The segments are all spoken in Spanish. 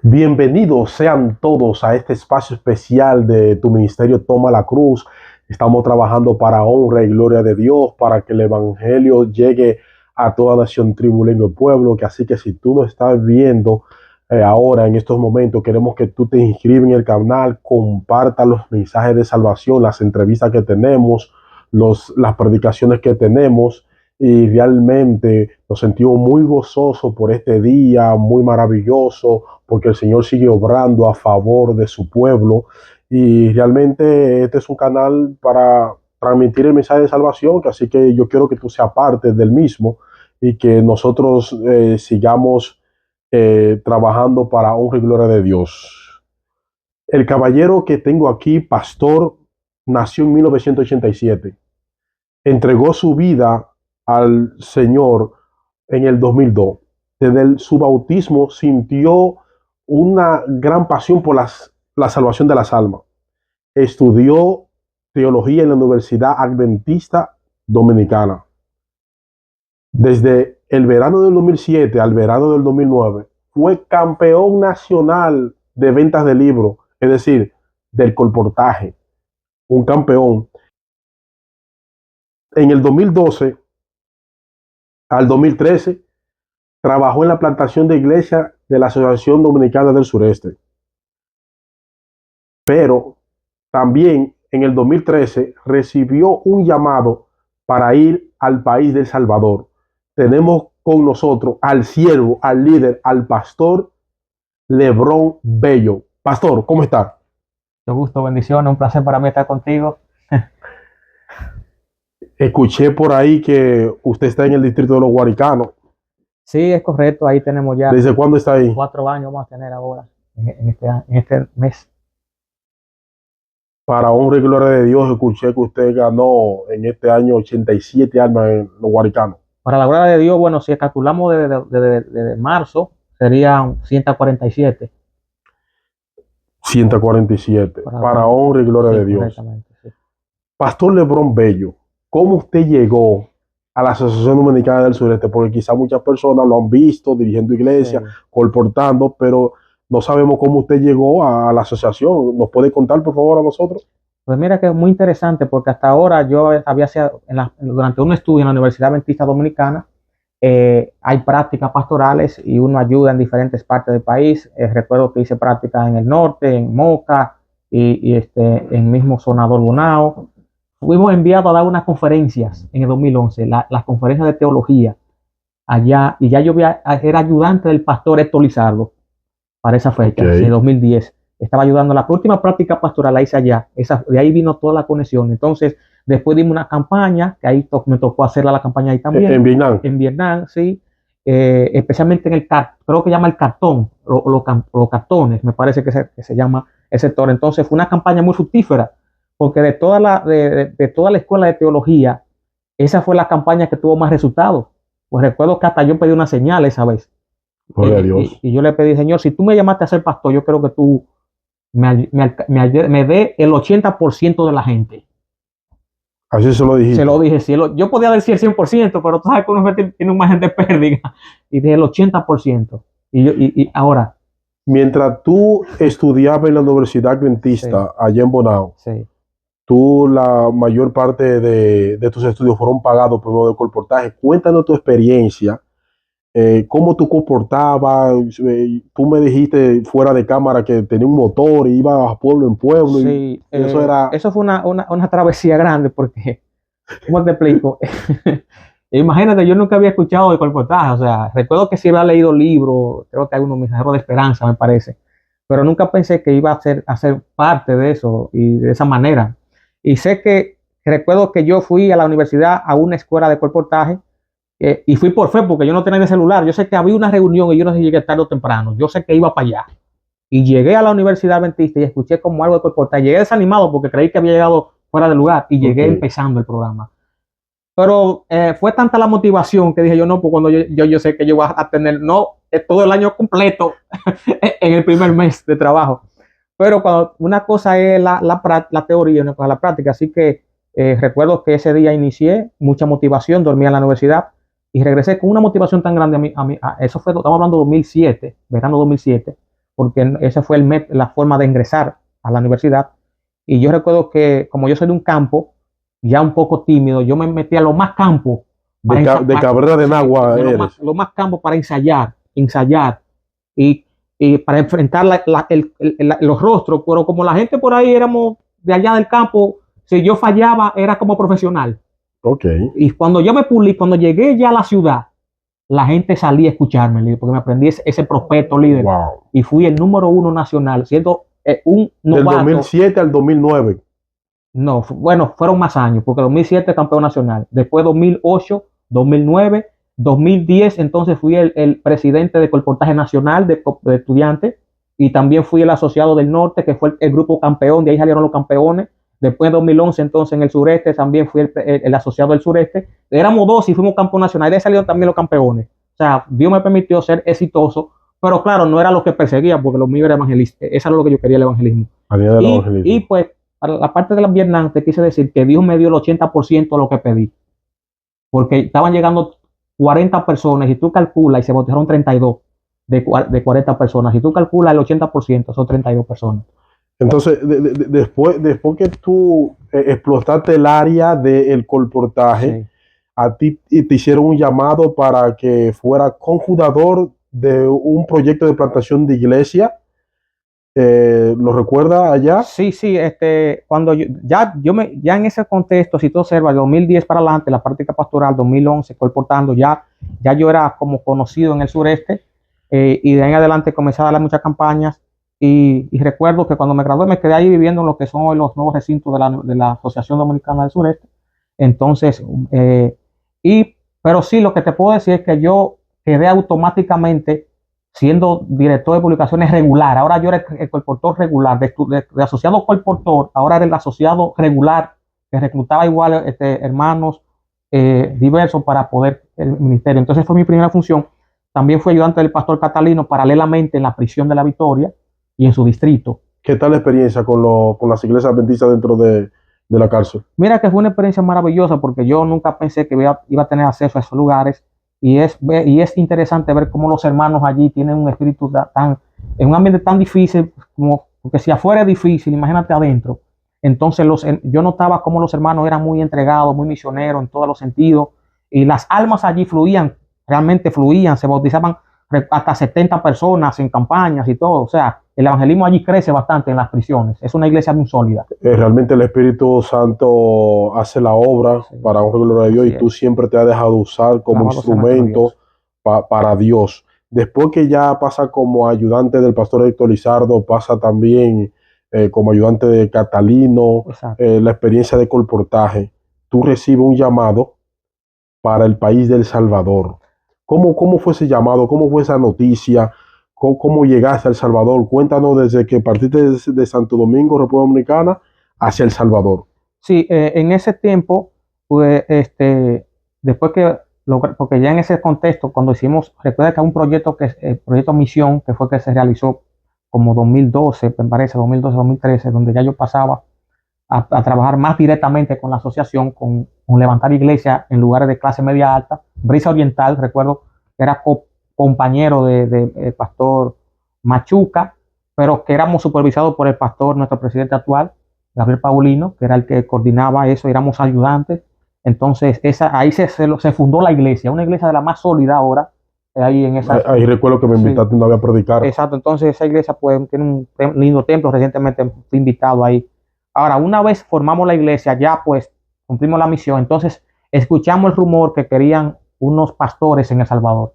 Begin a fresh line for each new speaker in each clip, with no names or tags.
Bienvenidos sean todos a este espacio especial de tu ministerio Toma la Cruz. Estamos trabajando para honra y gloria de Dios, para que el evangelio llegue a toda nación, tribu, lengua y pueblo. Que así que si tú lo estás viendo ahora en estos momentos, queremos que tú te inscribas en el canal, comparta los mensajes de salvación, las entrevistas que tenemos, las predicaciones que tenemos. Y realmente nos sentimos muy gozosos por este día, muy maravilloso, porque el Señor sigue obrando a favor de su pueblo. Y realmente este es un canal para transmitir el mensaje de salvación, que así que yo quiero que tú seas parte del mismo y que nosotros sigamos trabajando para honra y gloria de Dios. El caballero que tengo aquí, pastor, nació en 1987. Entregó su vida al Señor en el 2002. Desde su bautismo sintió una gran pasión por la salvación de las almas. Estudió teología en la Universidad Adventista Dominicana. Desde el verano del 2007 al verano del 2009, fue campeón nacional de ventas de libros, es decir, del colportaje, un campeón. En el 2012 al 2013, trabajó en la plantación de iglesia de la Asociación Dominicana del Sureste. Pero también en el 2013 recibió un llamado para ir al país de El Salvador. Tenemos con nosotros al siervo, al líder, al pastor Lebron Bello. Pastor, ¿cómo está?
Mucho gusto, bendiciones, un placer para mí estar contigo.
Escuché por ahí que usted está en el distrito de los Guaricanos.
Sí, es correcto, ahí tenemos ya
¿Desde cuándo está ahí?
4 años, vamos a tener ahora, en este mes.
Para honra y gloria de Dios, escuché que usted ganó en este año 87 almas en los Guaricanos.
Para la gloria de Dios, bueno, si calculamos desde marzo, serían 147.
147. Para honra y gloria
Sí,
de Dios.
correctamente, sí.
Pastor Lebron Bello, ¿cómo usted llegó a la Asociación Dominicana del Sureste? Porque quizá muchas personas lo han visto dirigiendo iglesias,
Sí.
colportando, pero no sabemos cómo usted llegó a la asociación. ¿Nos puede contar, por favor, a nosotros?
Pues mira que es muy interesante porque hasta ahora yo había sido, durante un estudio en la Universidad Adventista Dominicana, hay prácticas pastorales y uno ayuda en diferentes partes del país. Recuerdo que hice prácticas en el norte, en Moca en mismo Sonador Bonao. Fuimos enviados a dar unas conferencias en el 2011, las conferencias de teología allá, y ya yo era ayudante del pastor Héctor Lizardo para esa fecha, en 2010. Estaba ayudando. La última práctica pastoral la hice allá. De ahí vino toda la conexión. Entonces, después dimos una campaña, que ahí me tocó hacerla la campaña ahí también.
En Vietnam.
En Vietnam, sí. Especialmente en creo que llama el cartón, los cartones, me parece que se llama el sector. Entonces, fue una campaña muy fructífera, porque de toda la escuela de teología, esa fue la campaña que tuvo más resultados. Pues recuerdo que hasta yo pedí una señal esa vez.
Gloria a Dios.
Y yo le pedí, Señor, si tú me llamaste a ser pastor, yo creo que tú me dé el 80% de la gente.
Así se lo dijiste.
Se lo dije, yo podía decir el 100%, pero tú sabes que uno tiene un margen de pérdida. Y dije el 80%. Y ahora.
Mientras tú estudiabas en la Universidad Adventista, sí, allá en Bonao,
sí,
tú la mayor parte de tus estudios fueron pagados por medio de colportaje. Cuéntanos tu experiencia. ¿Cómo tú comportabas? Tú me dijiste fuera de cámara que tenía un motor y iba a pueblo en pueblo.
Sí,
y eso
eso fue una travesía grande porque, ¿cómo te explico? Imagínate, yo nunca había escuchado de colportaje. O sea, recuerdo que sí había leído libros, creo que hay unos mensajeros de esperanza, me parece, pero nunca pensé que iba a ser parte de eso y de esa manera. Y recuerdo que yo fui a la universidad a una escuela de colportaje. Y fui por fe porque yo no tenía de celular. Yo sé que había una reunión y yo no sé si llegué tarde o temprano. Yo sé que iba para allá. Y llegué a la Universidad Adventista y escuché como algo de colportaje. Llegué desanimado porque creí que había llegado fuera de lugar y llegué empezando el programa. Pero fue tanta la motivación que dije yo, no, pues cuando yo sé que yo voy a tener, no, todo el año completo en el primer mes de trabajo. Pero cuando una cosa es la teoría y una cosa es la práctica. Así que recuerdo que ese día inicié mucha motivación, dormía en la universidad. Y regresé con una motivación tan grande eso fue, estamos hablando de 2007, verano 2007, porque esa fue la forma de ingresar a la universidad. Y yo recuerdo que como yo soy de un campo, ya un poco tímido, yo me metí a lo más campo.
De Cabrera de Nagua eres.
Lo más campo para ensayar y, y para enfrentar los rostros, pero como la gente por ahí éramos de allá del campo, si yo fallaba era como profesional.
Ok.
Y cuando yo me pulí, cuando llegué ya a la ciudad, la gente salía a escucharme, líder, porque me aprendí ese prospecto, líder,
Wow.
y fui el número 1 nacional, siendo un
Del
novato.
2007 al 2009.
No, bueno, fueron más años, porque 2007 campeón nacional, después 2008, 2009, 2010, entonces fui el presidente de colportaje nacional de estudiantes, y también fui el asociado del norte, que fue el grupo campeón, de ahí salieron los campeones. Después en 2011, entonces en el sureste, también fui el asociado del sureste. Éramos dos y fuimos campeón nacional, de ahí salieron también los campeones. O sea, Dios me permitió ser exitoso, pero claro, no era lo que perseguía, porque lo mío era evangelista, eso era lo que yo quería, el evangelismo. Y pues, para la parte de la Vietnam, te quise decir que Dios me dio el 80% de lo que pedí, porque estaban llegando 40 personas y tú calculas, y se bautizaron 32 de 40 personas, y tú calculas el 80%, son 32 personas.
Entonces, después que tú explotaste el área del colportaje,
Sí.
a ti te hicieron un llamado para que fuera conjurador de un proyecto de plantación de iglesia. ¿Lo recuerda allá?
Sí, sí, cuando ya en ese contexto, si tú observas, de 2010 para adelante, la práctica pastoral, 2011, colportando, ya yo era como conocido en el sureste, y de ahí en adelante comencé a darle muchas campañas, y recuerdo que cuando me gradué me quedé ahí viviendo en lo que son los nuevos recintos de la Asociación Dominicana del Sureste. Entonces, pero sí, lo que te puedo decir es que yo quedé automáticamente siendo director de publicaciones regular. Ahora yo era el colportor regular, de asociado colportor, ahora era el asociado regular, que reclutaba igual hermanos diversos para poder el ministerio. Entonces fue mi primera función. También fui ayudante del pastor Catalino paralelamente en la prisión de La Victoria y en su distrito.
¿Qué tal la experiencia con las iglesias adventistas dentro de la cárcel?
Mira que fue una experiencia maravillosa porque yo nunca pensé que iba a tener acceso a esos lugares, y es interesante ver cómo los hermanos allí tienen un espíritu en un ambiente tan difícil, porque si afuera es difícil, imagínate adentro. Entonces yo notaba cómo los hermanos eran muy entregados, muy misioneros en todos los sentidos, y las almas allí fluían, realmente fluían, se bautizaban hasta 70 personas en campañas y todo. O sea, el evangelismo allí crece bastante en las prisiones. Es una iglesia muy sólida.
Realmente el Espíritu Santo hace la obra, sí, para honra y gloria de Dios, y tú siempre te has dejado usar como instrumento para Dios. Después que ya pasa como ayudante del pastor Héctor Lizardo, pasa también como ayudante de Catalino, la experiencia de colportaje, tú recibes un llamado para el país de El Salvador. ¿Cómo fue ese llamado? ¿Cómo fue esa noticia? ¿Cómo llegaste a El Salvador? Cuéntanos desde que partiste de Santo Domingo, República Dominicana, hacia El Salvador.
Sí, en ese tiempo, pues, después porque ya en ese contexto, cuando hicimos, recuerda que hay un proyecto proyecto Misión, que fue que se realizó como 2012, me parece, 2012, 2013, donde ya yo pasaba a trabajar más directamente con la asociación, con levantar iglesias en lugares de clase media alta. Brisa Oriental, recuerdo que era compañero de pastor Machuca, pero que éramos supervisados por el pastor, nuestro presidente actual, Gabriel Paulino, que era el que coordinaba eso, éramos ayudantes. Entonces, ahí se fundó la iglesia, una iglesia de la más sólida ahora.
Ahí recuerdo que me invitaste una vez a predicar.
Exacto, entonces esa iglesia pues tiene un lindo templo, recientemente fui invitado ahí. Ahora, una vez formamos la iglesia, ya pues cumplimos la misión, entonces escuchamos el rumor que querían unos pastores en El Salvador.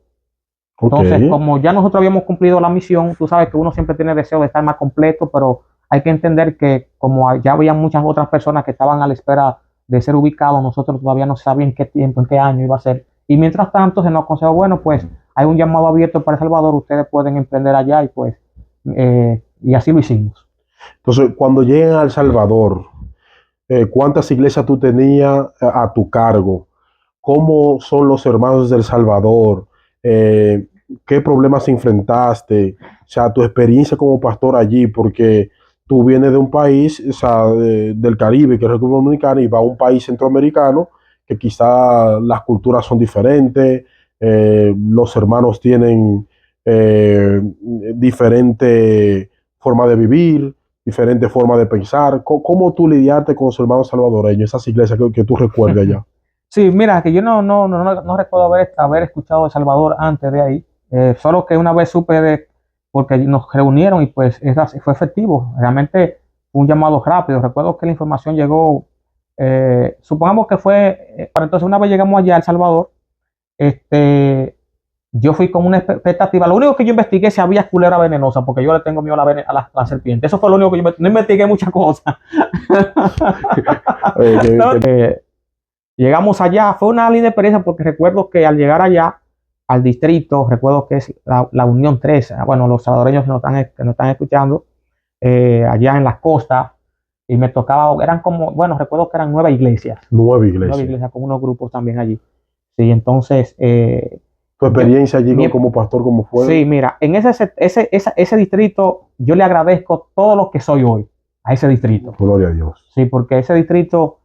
Entonces, como ya nosotros habíamos cumplido la misión, tú sabes que uno siempre tiene deseo de estar más completo, pero hay que entender que como ya había muchas otras personas que estaban a la espera de ser ubicados, nosotros todavía no sabíamos en qué tiempo, en qué año iba a ser. Y mientras tanto se nos aconsejó, bueno, pues hay un llamado abierto para El Salvador, ustedes pueden emprender allá, y pues, y así lo hicimos.
Entonces, cuando lleguen a El Salvador, ¿cuántas iglesias tú tenías a tu cargo? ¿Cómo son los hermanos de El Salvador? ¿Qué problemas enfrentaste? O sea, tu experiencia como pastor allí, porque tú vienes de un país, o sea, del Caribe, que es República Dominicana, y vas a un país centroamericano, que quizá las culturas son diferentes, los hermanos tienen diferente forma de vivir, diferente forma de pensar. ¿Cómo tú lidiarte con los hermanos salvadoreños, esas iglesias que tú recuerdas allá?
Sí, mira, que yo no recuerdo haber escuchado de Salvador antes de ahí. Solo que una vez supe porque nos reunieron y pues fue efectivo. Realmente fue un llamado rápido. Recuerdo que la información llegó, supongamos que fue, para entonces una vez llegamos allá a El Salvador, este, yo fui con una expectativa. Lo único que yo investigué si había culebra venenosa, porque yo le tengo miedo a la serpiente. Eso fue lo único que no investigué muchas cosas. No, llegamos allá, fue una linda experiencia porque recuerdo que al llegar allá al distrito, recuerdo que es la Unión 3, bueno, los salvadoreños que nos están escuchando, allá en las costas, y me tocaba, eran como, bueno, recuerdo que eran 9 iglesias.
9 iglesias.
Con unos grupos también allí. Sí, entonces,
¿Tu experiencia allí como pastor, cómo fue?
Sí, mira, en ese distrito yo le agradezco todo lo que soy hoy a ese distrito.
Gloria a Dios.
Sí, porque ese distrito,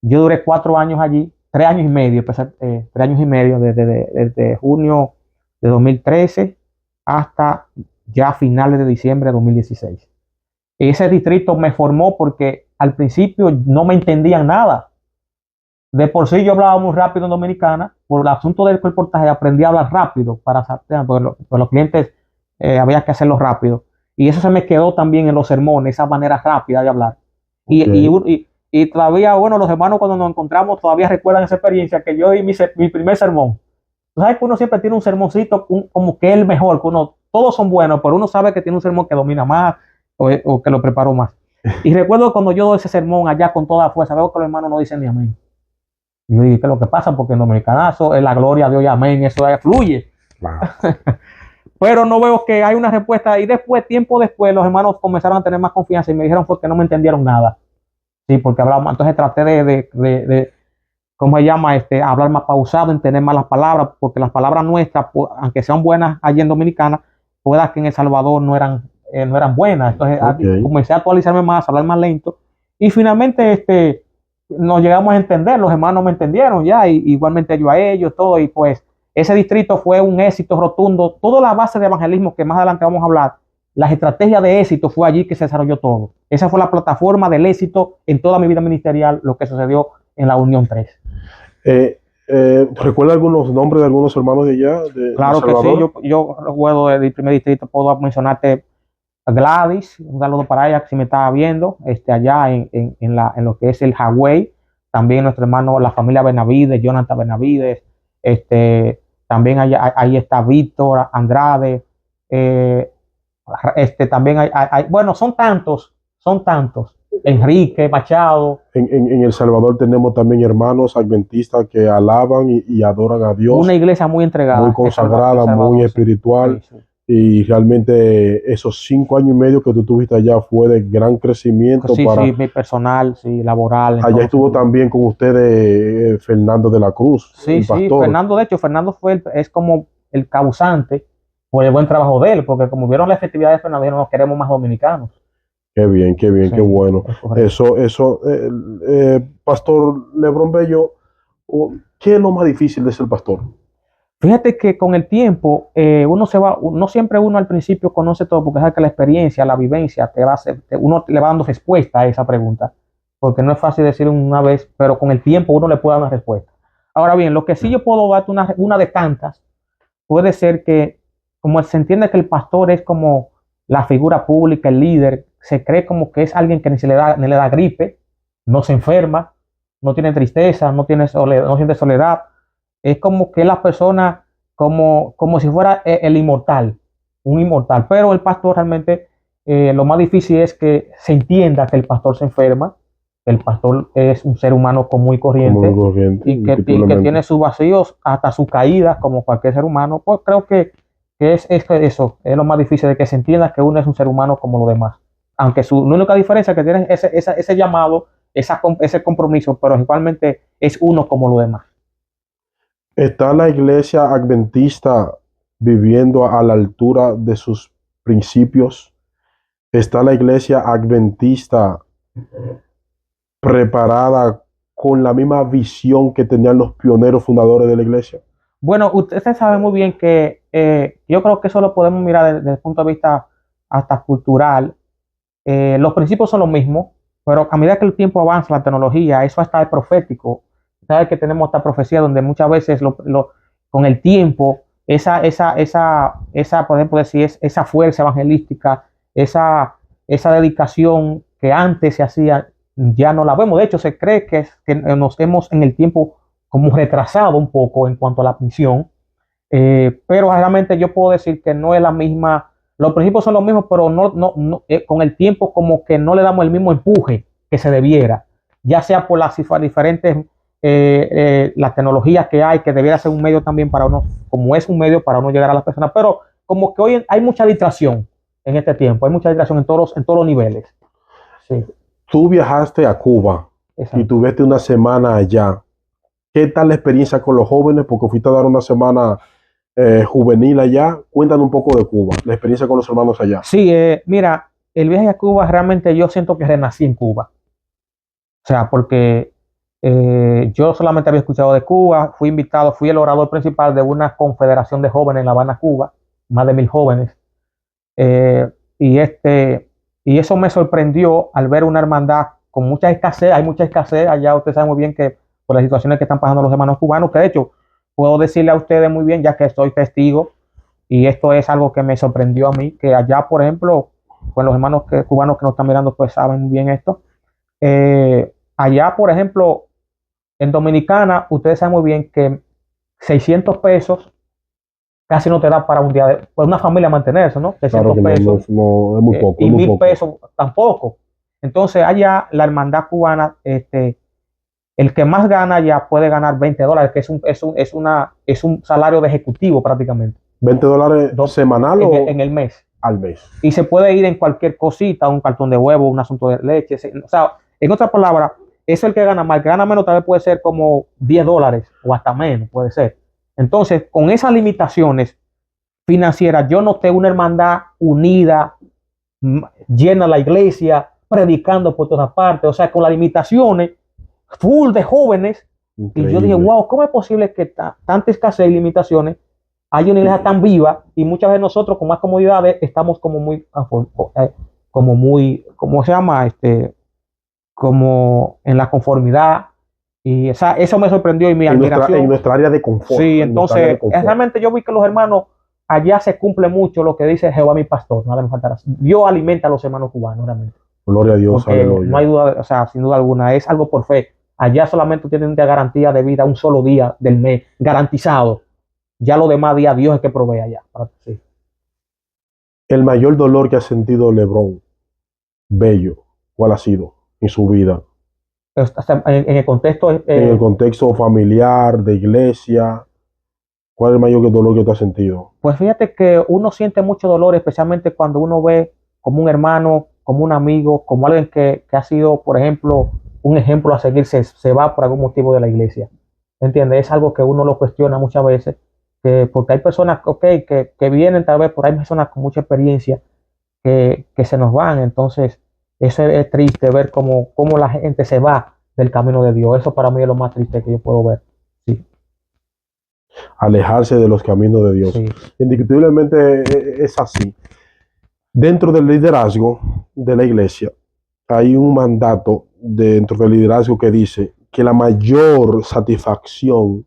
yo duré 4 años allí, 3 años y medio, 3 años y medio, desde junio de 2013 hasta ya finales de diciembre de 2016. Ese distrito me formó porque al principio no me entendían nada. De por sí yo hablaba muy rápido en Dominicana, por el asunto del colportaje aprendí a hablar rápido porque los clientes había que hacerlo rápido. Y eso se me quedó también en los sermones, esa manera rápida de hablar. Y todavía, bueno, los hermanos cuando nos encontramos todavía recuerdan esa experiencia que yo di mi primer sermón. Tú sabes que uno siempre tiene un sermoncito como que es el mejor, que todos son buenos, pero uno sabe que tiene un sermón que domina más o que lo preparó más. Y recuerdo cuando yo doy ese sermón allá con toda fuerza, veo que los hermanos no dicen ni amén. Y yo dije, ¿qué es lo que pasa? Porque en dominicanazo es la gloria de Dios y amén, eso fluye.
Wow.
Pero no veo que hay una respuesta. Y después, tiempo después, los hermanos comenzaron a tener más confianza y me dijeron fue que no me entendieron nada. Sí, porque hablaba, entonces traté de ¿cómo se llama? Hablar más pausado, entender más las palabras, porque las palabras nuestras, aunque sean buenas allí en Dominicana, pueda que en El Salvador no eran buenas. Entonces comencé a actualizarme más, a hablar más lento. Y finalmente nos llegamos a entender, los hermanos me entendieron ya, y igualmente yo a ellos, todo, y pues ese distrito fue un éxito rotundo. Toda la base de evangelismo que más adelante vamos a hablar, las estrategias de éxito fue allí que se desarrolló todo. Esa fue la plataforma del éxito en toda mi vida ministerial, lo que sucedió en la Unión 3.
¿Recuerda algunos nombres de algunos hermanos de allá?
Claro que sí, yo recuerdo del primer distrito, puedo mencionarte a Gladys, un saludo para ella que si me estaba viendo, allá en lo que es el Hawái, también nuestro hermano, la familia Benavides, Jonathan Benavides, también ahí está Víctor Andrade, también bueno, son tantos, Enrique Machado.
En El Salvador tenemos también hermanos adventistas que alaban y adoran a Dios.
Una iglesia muy entregada.
Muy consagrada, muy espiritual. Sí, sí. Y realmente esos 5 años y medio que tú tuviste allá fue de gran crecimiento.
Sí, mi personal, sí, laboral.
Allá estuvo también con ustedes Fernando de la Cruz,
el pastor. Sí, Fernando es como el causante por el buen trabajo de él, porque como vieron la efectividad de Fernando, nos queremos más dominicanos.
Qué bien, sí, qué bueno. Pastor Lebron Bello, ¿qué es lo más difícil de ser pastor?
Fíjate que con el tiempo no siempre uno al principio conoce todo, porque es que la experiencia, la vivencia, uno le va dando respuesta a esa pregunta, porque no es fácil decir una vez, pero con el tiempo uno le puede dar una respuesta. Ahora bien, lo que sí yo puedo darte una de tantas, puede ser que, como se entiende que el pastor es como la figura pública, el líder, se cree como que es alguien que ni le da gripe, no se enferma, no tiene tristeza, no siente soledad. Es como que la persona, como si fuera el inmortal, un inmortal. Pero el pastor realmente, lo más difícil es que se entienda que el pastor se enferma, que el pastor es un ser humano común y corriente, y que tiene sus vacíos, hasta sus caídas, como cualquier ser humano. Pues creo que eso es lo más difícil, de que se entienda que uno es un ser humano como los demás. Aunque la única diferencia es que tiene ese llamado, ese compromiso, pero igualmente es uno como los demás.
¿Está la iglesia adventista viviendo a la altura de sus principios? ¿Está la iglesia adventista preparada con la misma visión que tenían los pioneros fundadores de la iglesia?
Bueno, usted sabe muy bien que yo creo que eso lo podemos mirar desde el punto de vista hasta cultural. Los principios son los mismos, pero a medida que el tiempo avanza, la tecnología, eso hasta es profético. Sabes que tenemos esta profecía donde muchas veces con el tiempo, podemos decir, esa fuerza evangelística, esa dedicación que antes se hacía, ya no la vemos. De hecho, se cree que nos hemos en el tiempo como retrasado un poco en cuanto a la misión, pero realmente yo puedo decir que no es la misma. Los principios son los mismos, pero con el tiempo como que no le damos el mismo empuje que se debiera, ya sea por las diferentes las tecnologías que hay, que debiera ser un medio también para uno, como es un medio para uno llegar a las personas, pero como que hoy hay mucha distracción en este tiempo, hay mucha distracción en todos los niveles. Sí.
Tú viajaste a Cuba. Exacto. Y tuviste una semana allá. ¿Qué tal la experiencia con los jóvenes? Porque fuiste a dar una semana juvenil allá. Cuéntanos un poco de Cuba, la experiencia con los hermanos allá.
Sí, mira, el viaje a Cuba realmente yo siento que renací en Cuba. O sea, porque yo solamente había escuchado de Cuba, fui el orador principal de una confederación de jóvenes en La Habana, Cuba, más de 1000 jóvenes. Y eso me sorprendió al ver una hermandad con mucha escasez. Hay mucha escasez allá, ustedes saben muy bien que por las situaciones que están pasando los hermanos cubanos, que de hecho puedo decirle a ustedes muy bien, ya que soy testigo, y esto es algo que me sorprendió a mí, que allá, por ejemplo, pues los hermanos cubanos que nos están mirando, pues saben muy bien esto. Allá, por ejemplo, en Dominicana, ustedes saben muy bien que 600 pesos casi no te da para un día, pues una familia mantenerse, ¿no? 600
claro
pesos.
No, es muy poco.
Y 1000 pesos tampoco. Entonces, allá la hermandad cubana, el que más gana ya puede ganar $20, que es un salario de ejecutivo prácticamente.
¿$20 semanal o
en el mes?
Al mes.
Y se puede ir en cualquier cosita, un cartón de huevo, un asunto de leche. O sea, en otras palabras, es el que gana más. El que gana menos tal vez puede ser como $10 o hasta menos, puede ser. Entonces, con esas limitaciones financieras, yo noté una hermandad unida, llena la iglesia, predicando por todas partes. O sea, con las limitaciones, full de jóvenes. Increíble. Y yo dije, wow, ¿cómo es posible que tanta escasez y limitaciones hay una iglesia tan viva? Y muchas veces nosotros con más comodidades estamos como muy, ¿cómo se llama? Como en la conformidad. Y eso me sorprendió y mi admiración.
En nuestra área de confort.
Sí, entonces realmente yo vi que los hermanos allá se cumple mucho lo que dice Jehová mi pastor. Nada me faltará. Dios alimenta a los hermanos cubanos realmente.
Gloria a Dios, aleluya.
No hay duda, o sea, sin duda alguna, es algo por fe. Allá solamente tienen una garantía de vida un solo día del mes, garantizado. Ya lo demás día Dios es que provee allá. Sí.
El mayor dolor que ha sentido LeBron, Bello, ¿cuál ha sido en su vida?
En el contexto...
en el contexto familiar, de iglesia, ¿cuál es el mayor dolor que tú has sentido?
Pues fíjate que uno siente mucho dolor, especialmente cuando uno ve como un hermano, como un amigo, como alguien que ha sido, por ejemplo, un ejemplo a seguir, se va por algún motivo de la iglesia. ¿Entiendes? Es algo que uno lo cuestiona muchas veces, porque hay personas que vienen tal vez, hay personas con mucha experiencia que se nos van. Entonces, eso es triste ver cómo la gente se va del camino de Dios. Eso para mí es lo más triste que yo puedo ver. Sí.
Alejarse de los caminos de Dios. Sí. Indiscutiblemente es así. Dentro del liderazgo de la iglesia hay un mandato dentro del liderazgo que dice que la mayor satisfacción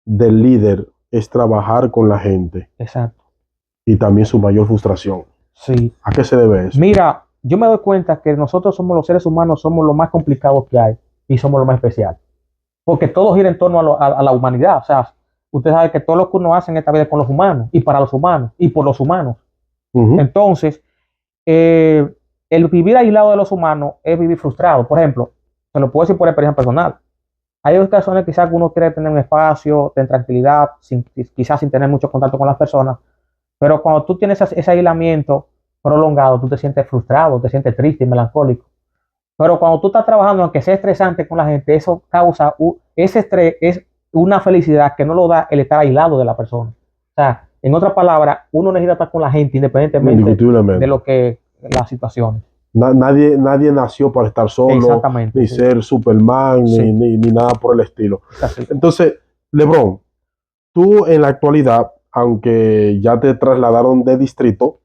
del líder es trabajar con la gente.
Exacto.
Y también su mayor frustración.
Sí.
¿A qué se debe eso?
Mira, yo me doy cuenta que nosotros somos los seres humanos, somos lo más complicados que hay y somos lo más especial. Porque todo gira en torno a la humanidad. O sea, usted sabe que todo lo que uno hace en esta vida es con los humanos y para los humanos y por los humanos. Entonces, el vivir aislado de los humanos es vivir frustrado. Por ejemplo, se lo puedo decir por experiencia personal. Hay ocasiones quizás que uno quiere tener un espacio de tranquilidad, quizás sin tener mucho contacto con las personas, pero cuando tú tienes ese aislamiento prolongado, tú te sientes frustrado, te sientes triste y melancólico. Pero cuando tú estás trabajando, aunque sea estresante con la gente, eso causa, ese estrés es una felicidad que no lo da el estar aislado de la persona. O sea, en otras palabras, uno necesita estar con la gente independientemente de lo que las situaciones.
Nadie nació para estar solo, ni ser Superman, ni nada por el estilo. Entonces, LeBron, tú en la actualidad aunque ya te trasladaron de distrito,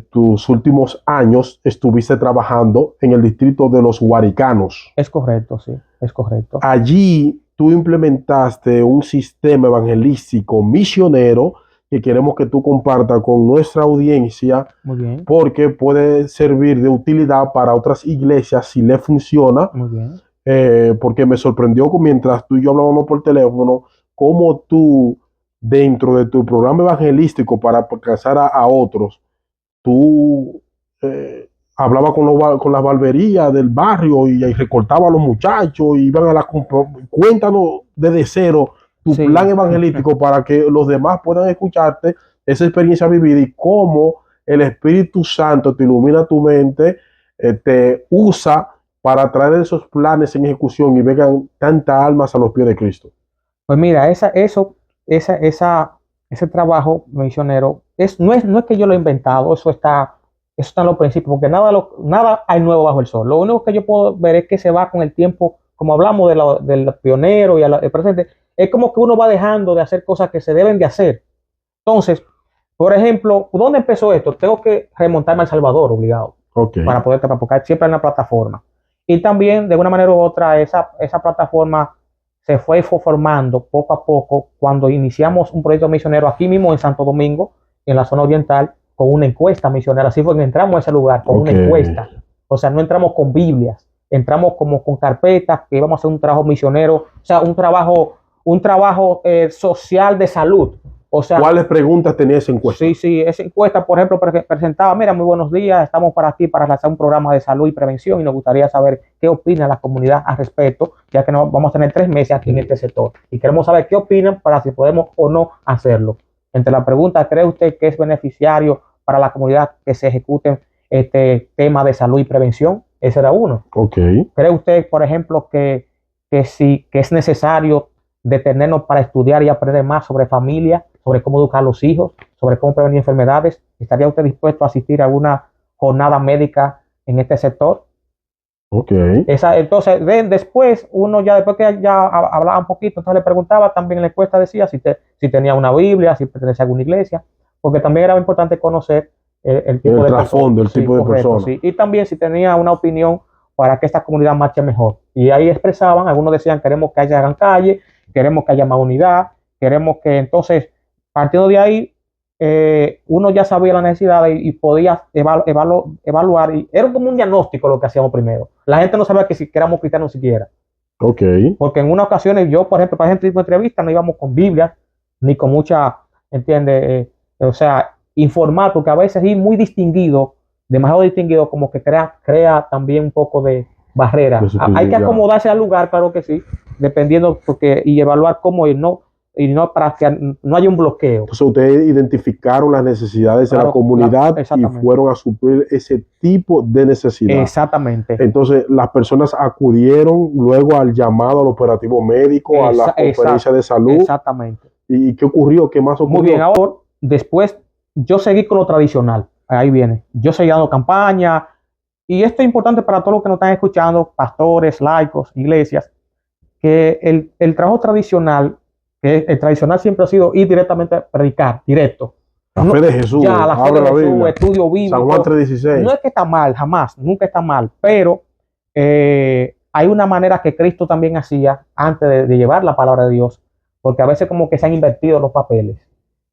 tus últimos años estuviste trabajando en el distrito de los Guaricanos.
Es correcto, sí, es correcto.
Allí tú implementaste un sistema evangelístico misionero que queremos que tú compartas con nuestra audiencia
Muy bien,
porque puede servir de utilidad para otras iglesias si le funciona,
muy bien.
porque me sorprendió mientras tú y yo hablábamos por teléfono, cómo tú, dentro de tu programa evangelístico para alcanzar a otros, tú hablabas con las barberías del barrio y recortaba a los muchachos y iban a la... Cuéntanos desde cero tu
Sí,
plan evangelístico para que los demás puedan escucharte esa experiencia vivida y cómo el Espíritu Santo te ilumina tu mente, te usa para traer esos planes en ejecución y vengan tantas almas a los pies de Cristo.
pues mira, ese trabajo misionero no es que yo lo he inventado, eso está en los principios, porque nada hay nuevo bajo el sol. Lo único que yo puedo ver es que se va con el tiempo, como hablamos del pionero y el presente, es como que uno va dejando de hacer cosas que se deben de hacer. Entonces, por ejemplo, ¿dónde empezó esto? Tengo que remontarme a El Salvador, obligado,
Ok,
para poder trabajar, porque siempre hay una plataforma. Y también, de una manera u otra, esa plataforma se fue formando poco a poco cuando iniciamos un proyecto misionero aquí mismo en Santo Domingo, en la zona oriental, con una encuesta misionera. Así fue que entramos a ese lugar con
ok.
una encuesta. O sea, no entramos con Biblias, entramos como con carpetas que íbamos a hacer un trabajo misionero, o sea, un trabajo social de salud. O sea,
¿Cuáles preguntas tenía esa encuesta?
sí, sí, esa encuesta, por ejemplo, presentaba, mira, muy buenos días, estamos para aquí para lanzar un programa de salud y prevención y nos gustaría saber qué opina la comunidad al respecto, ya que vamos a tener 3 meses aquí en este sector y queremos saber qué opinan para si podemos o no hacerlo. Entre la pregunta, ¿cree usted que es beneficiario para la comunidad que se ejecute este tema de salud y prevención? Ese era uno.
Ok.
¿Cree usted, por ejemplo, que es necesario detenernos para estudiar y aprender más sobre familia, sobre cómo educar a los hijos, sobre cómo prevenir enfermedades? ¿Estaría usted dispuesto a asistir a alguna jornada médica en este sector?
Ok.
Entonces, después, uno ya después que ya hablaba un poquito, entonces le preguntaba, también en la encuesta decía si tenía una Biblia, si pertenecía a alguna iglesia, porque también era importante conocer el tipo
El
de
trasfondo, el
sí,
tipo de
correcto,
persona.
sí. Y también si tenía una opinión para que esta comunidad marche mejor. Y ahí expresaban, algunos decían, queremos que haya gran calle, queremos que haya más unidad, queremos que entonces, partiendo de ahí, uno ya sabía la necesidad y podía evaluar. Y era como un diagnóstico lo que hacíamos primero. La gente no sabía que éramos cristianos siquiera.
Ok.
Porque en unas ocasiones yo, por ejemplo, para ese tipo de entrevistas no íbamos con Biblia, ni con mucha, ¿entiendes? O sea, informar, porque a veces ir muy distinguido, demasiado distinguido, como que crea también un poco de barrera. Hay que acomodarse al lugar, claro que sí, dependiendo, y evaluar cómo ir, y no para que no haya un bloqueo.
Entonces ustedes identificaron las necesidades de la
Claro,
comunidad y
exactamente.
fueron a suplir ese tipo de necesidad.
Exactamente.
Entonces las personas acudieron luego al llamado al operativo médico, a la conferencia de salud.
Exactamente.
¿Y qué ocurrió? ¿Qué más ocurrió?
Muy bien, ahora después yo seguí con lo tradicional. Ahí viene. Yo seguí dando campaña. Y esto es importante para todos los que nos están escuchando, pastores, laicos, iglesias, que el trabajo tradicional, que el tradicional siempre ha sido ir directamente a predicar, directo.
La fe de Jesús,
Ya, la fe
abre
de
la
Jesús,
Biblia.
estudio bíblico.
San Juan 3:16.
No es que está mal, jamás, nunca está mal, pero hay una manera que Cristo también hacía antes de llevar la palabra de Dios, porque a veces como que se han invertido los papeles,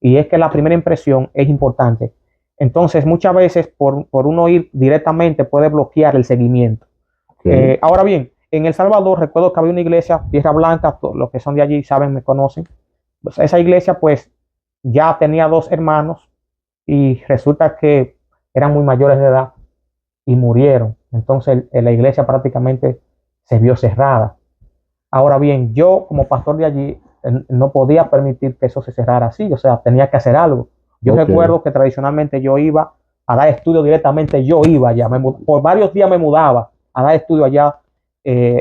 y es que la primera impresión es importante. Entonces, muchas veces por uno ir directamente puede bloquear el seguimiento.
Okay.
Ahora bien, en El Salvador recuerdo que había una iglesia, Tierra Blanca, los que son de allí saben, me conocen. Pues esa iglesia pues ya tenía 2 hermanos y resulta que eran muy mayores de edad y murieron. Entonces la iglesia prácticamente se vio cerrada. Ahora bien, yo como pastor de allí no podía permitir que eso se cerrara así, o sea, tenía que hacer algo. Yo recuerdo que tradicionalmente yo iba a dar estudio directamente, yo iba allá, por varios días me mudaba a dar estudio allá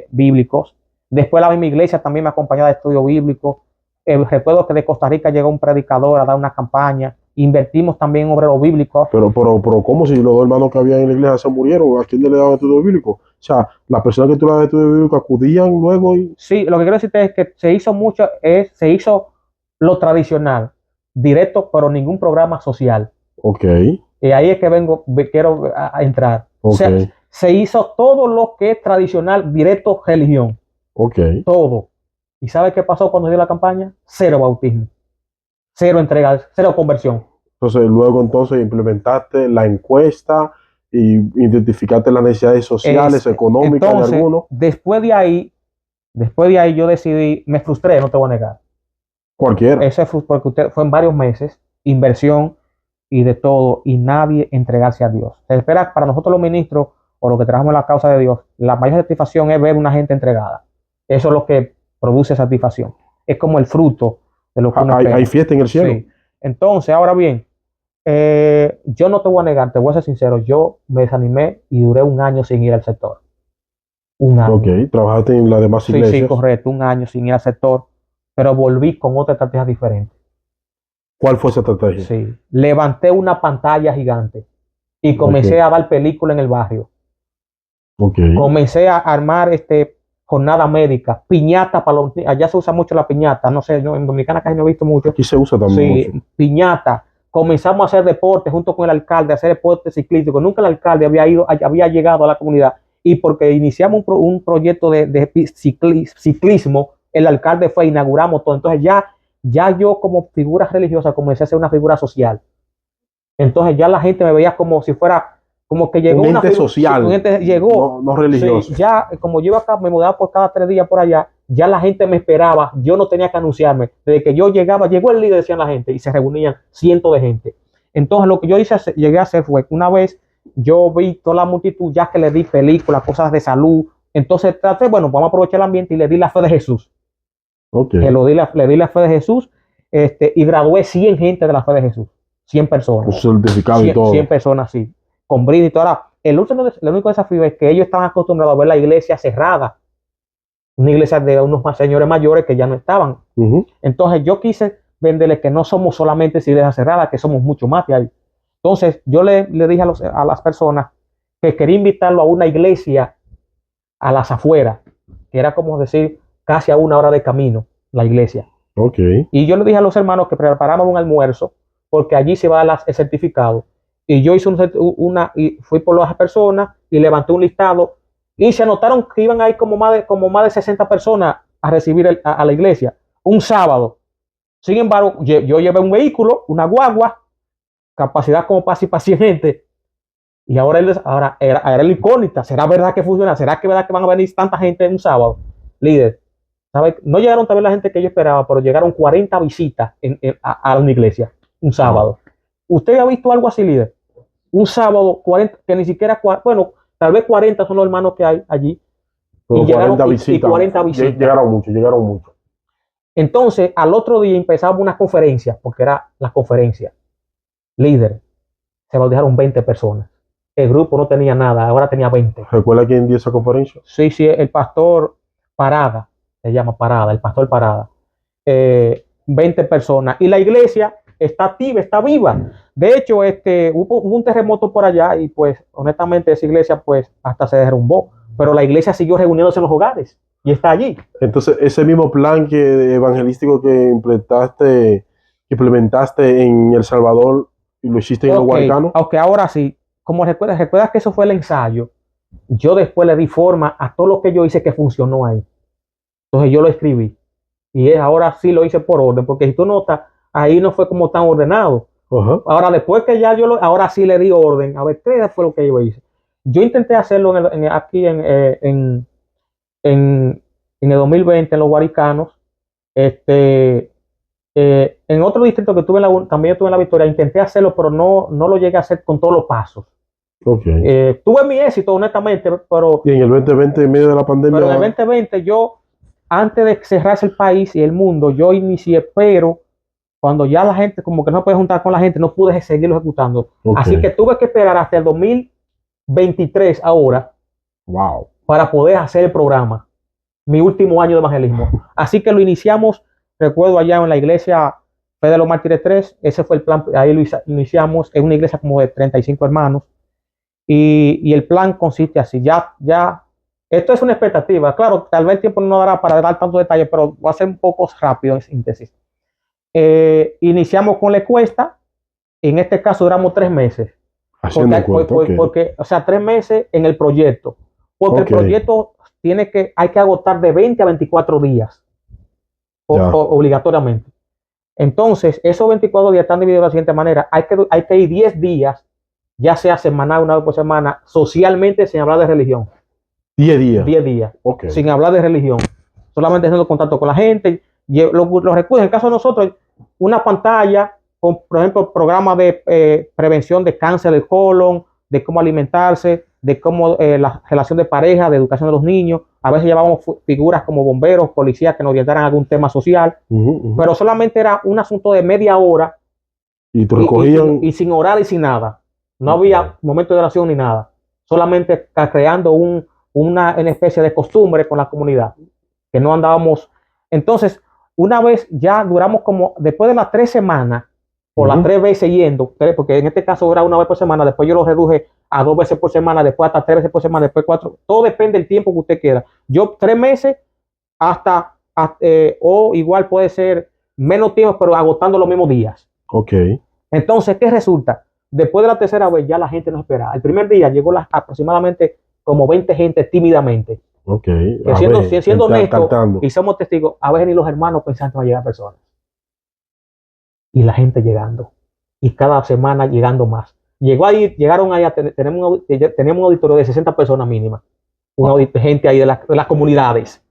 bíblicos. Después la misma iglesia también me acompañaba de estudio bíblico. Recuerdo que de Costa Rica llegó un predicador a dar una campaña. Invertimos también en obreros bíblicos.
Pero, ¿cómo si los 2 hermanos que había en la iglesia se murieron? ¿A quién le daban estudio bíblico? O sea, las personas que tú le dabas estudio bíblico acudían luego y...
Sí, lo que quiero decirte es que se hizo lo tradicional. directo, pero ningún programa social.
Ok,
Y ahí es que quiero a entrar.
ok,
Se hizo todo lo que es tradicional, directo, religión.
ok.
Todo. ¿Y sabe qué pasó cuando dio la campaña? Cero bautismo, cero entrega, cero conversión.
Entonces, luego entonces implementaste la encuesta y identificaste las necesidades sociales, económicas de
Entonces,
algunos.
después de ahí yo decidí, me frustré, no te voy a negar.
Cualquiera.
Ese fue porque fue en varios meses, inversión y de todo, y nadie entregarse a Dios. Se espera para nosotros los ministros o los que trabajamos en la causa de Dios, la mayor satisfacción es ver una gente entregada. Eso es lo que produce satisfacción. Es como el fruto de lo que uno espera.
Hay fiesta en el cielo.
Sí. Entonces, ahora bien, yo no te voy a negar, te voy a ser sincero, yo me desanimé y duré un año sin ir al sector. Un año.
Ok, trabajaste en las demás
Sí,
iglesias.
sí, correcto, un año sin ir al sector, pero volví con otra estrategia diferente.
¿Cuál fue esa estrategia?
Sí, levanté una pantalla gigante y comencé a dar película en el barrio.
Ok.
Comencé a armar jornada médica, piñata para los niños. Allá se usa mucho la piñata, no sé, en Dominicana casi no he visto mucho.
Aquí se usa también
Sí,
mucho.
piñata. Comenzamos a hacer deporte junto con el alcalde, a hacer deporte ciclístico. Nunca el alcalde había llegado a la comunidad. Y porque iniciamos un proyecto de ciclismo, el alcalde fue, inauguramos todo. Entonces ya yo como figura religiosa comencé a ser una figura social. Entonces ya la gente me veía como si fuera, como que llegó
Un
una
ente
figura,
social,
un ente llegó.
no religioso.
Sí, ya como yo iba acá, me mudaba por cada 3 días por allá, ya la gente me esperaba, yo no tenía que anunciarme. Desde que yo llegaba, llegó el líder, decían la gente, y se reunían cientos de gente. Entonces lo que yo llegué a hacer fue que una vez yo vi toda la multitud, ya que le di películas, cosas de salud, entonces traté, bueno, vamos a aprovechar el ambiente y le di la fe de Jesús.
Okay.
Que le di la fe de Jesús, y gradué 100 gente de la fe de Jesús, 100 personas.
Un certificado
100,
y todo.
100 personas, sí, con brindis y todo. Ahora, el único desafío es que ellos estaban acostumbrados a ver la iglesia cerrada, una iglesia de unos señores mayores que ya no estaban. Entonces yo quise venderles que no somos solamente iglesias cerradas, que somos mucho más de ahí. Entonces yo le dije a las personas que quería invitarlo a una iglesia a las afueras, que era como decir casi a 1 hora de camino la iglesia.
Okay.
Y yo le dije a los hermanos que preparáramos un almuerzo, porque allí se va a dar el certificado. Y yo hice y fui por las personas y levanté un listado y se anotaron que iban a ir como más de 60 personas a recibir a la iglesia un sábado. Sin embargo, yo llevé un vehículo, una guagua, capacidad como para 100 gente. Y ahora era la incógnita. ¿Será verdad que funciona? ¿Será que verdad que van a venir tanta gente en un sábado? Líder, ¿sabe? No llegaron también la gente que yo esperaba, pero llegaron 40 visitas a una iglesia un sábado. ¿Usted ha visto algo así, líder? Un sábado, 40, que ni siquiera, bueno, tal vez 40 son los hermanos que hay allí.
Pero
Y llegaron
40 visitas.
40 visitas.
Llegaron mucho.
Entonces, al otro día empezamos una conferencia, porque era la conferencia. Líder, se bautizaron 20 personas. El grupo no tenía nada, ahora tenía 20.
¿Recuerda quién dio esa conferencia?
Sí, el pastor Parada, se llama Parada, el pastor Parada. 20 personas. Y la iglesia está activa, está viva. De hecho, hubo un terremoto por allá y pues honestamente esa iglesia pues hasta se derrumbó. Pero la iglesia siguió reuniéndose en los hogares y está allí.
Entonces, ese mismo plan evangelístico que implementaste en El Salvador y lo hiciste en los Guaricanos.
Aunque ahora sí, como recuerdas que eso fue el ensayo, yo después le di forma a todo lo que yo hice que funcionó ahí. Entonces yo lo escribí. Y ahora sí lo hice por orden, porque si tú notas, ahí no fue como tan ordenado. Ahora, después que ya ahora sí le di orden, a ver, ¿qué fue lo que yo hice? Yo intenté hacerlo aquí en el 2020 en los Guaricanos. En otro distrito que también estuve en La Victoria, intenté hacerlo, pero no lo llegué a hacer con todos los pasos.
Okay.
Tuve mi éxito, honestamente, pero...
Y en el 2020, en medio de la pandemia...
Pero en el 2020 yo, antes de cerrarse el país y el mundo, yo inicié, pero cuando ya la gente como que no puede juntar con la gente, no pude seguirlo ejecutando. Okay. Así que tuve que esperar hasta el 2023 ahora.
Wow.
Para poder hacer el programa. Mi último año de evangelismo. Así que lo iniciamos, recuerdo allá en la iglesia Fe de los Mártires 3, ese fue el plan, ahí lo iniciamos, es una iglesia como de 35 hermanos. Y el plan consiste así, esto es una expectativa, claro, tal vez el tiempo no dará para dar tantos detalles, pero voy a hacer un poco rápido en síntesis. Iniciamos con la encuesta. En este caso duramos 3 meses.
Haciendo encuesta, ok.
Porque, o sea, 3 meses en el proyecto. Porque
Ok.
el proyecto hay que agotar de 20 a 24 días.
Ya.
Obligatoriamente. Entonces, esos 24 días están divididos de la siguiente manera. Hay que ir 10 días, ya sea semanal, una vez por semana, socialmente, sin hablar de religión.
10 días.
10 días,
Ok.
sin hablar de religión. Solamente haciendo contacto con la gente. Los recursos, en el caso de nosotros, una pantalla con, por ejemplo, programas de prevención de cáncer del colon, de cómo alimentarse, de cómo la relación de pareja, de educación de los niños. A veces llevábamos figuras como bomberos, policías que nos orientaran algún tema social, pero solamente era un asunto de media hora
y te recogían.
Y sin orar y sin nada. No había momento de oración ni nada. Solamente creando una especie de costumbre con la comunidad, que no andábamos. Entonces, una vez ya duramos como, después de las 3 semanas, o las 3 veces yendo, porque en este caso era una vez por semana, después yo lo reduje a 2 veces por semana, después hasta 3 veces por semana, después 4, todo depende del tiempo que usted quiera. Yo 3 meses o igual puede ser menos tiempo, pero agotando los mismos días.
Ok.
Entonces, ¿qué resulta? Después de la tercera vez ya la gente no esperaba. El primer día llegó aproximadamente como 20 gente tímidamente.
Ok.
Que siendo honesto y somos testigos, a veces ni los hermanos pensaban que iban a llegar personas. Y la gente llegando. Y cada semana llegando más. Llegaron ahí, tenemos un auditorio de 60 personas mínimas. Gente ahí de las comunidades.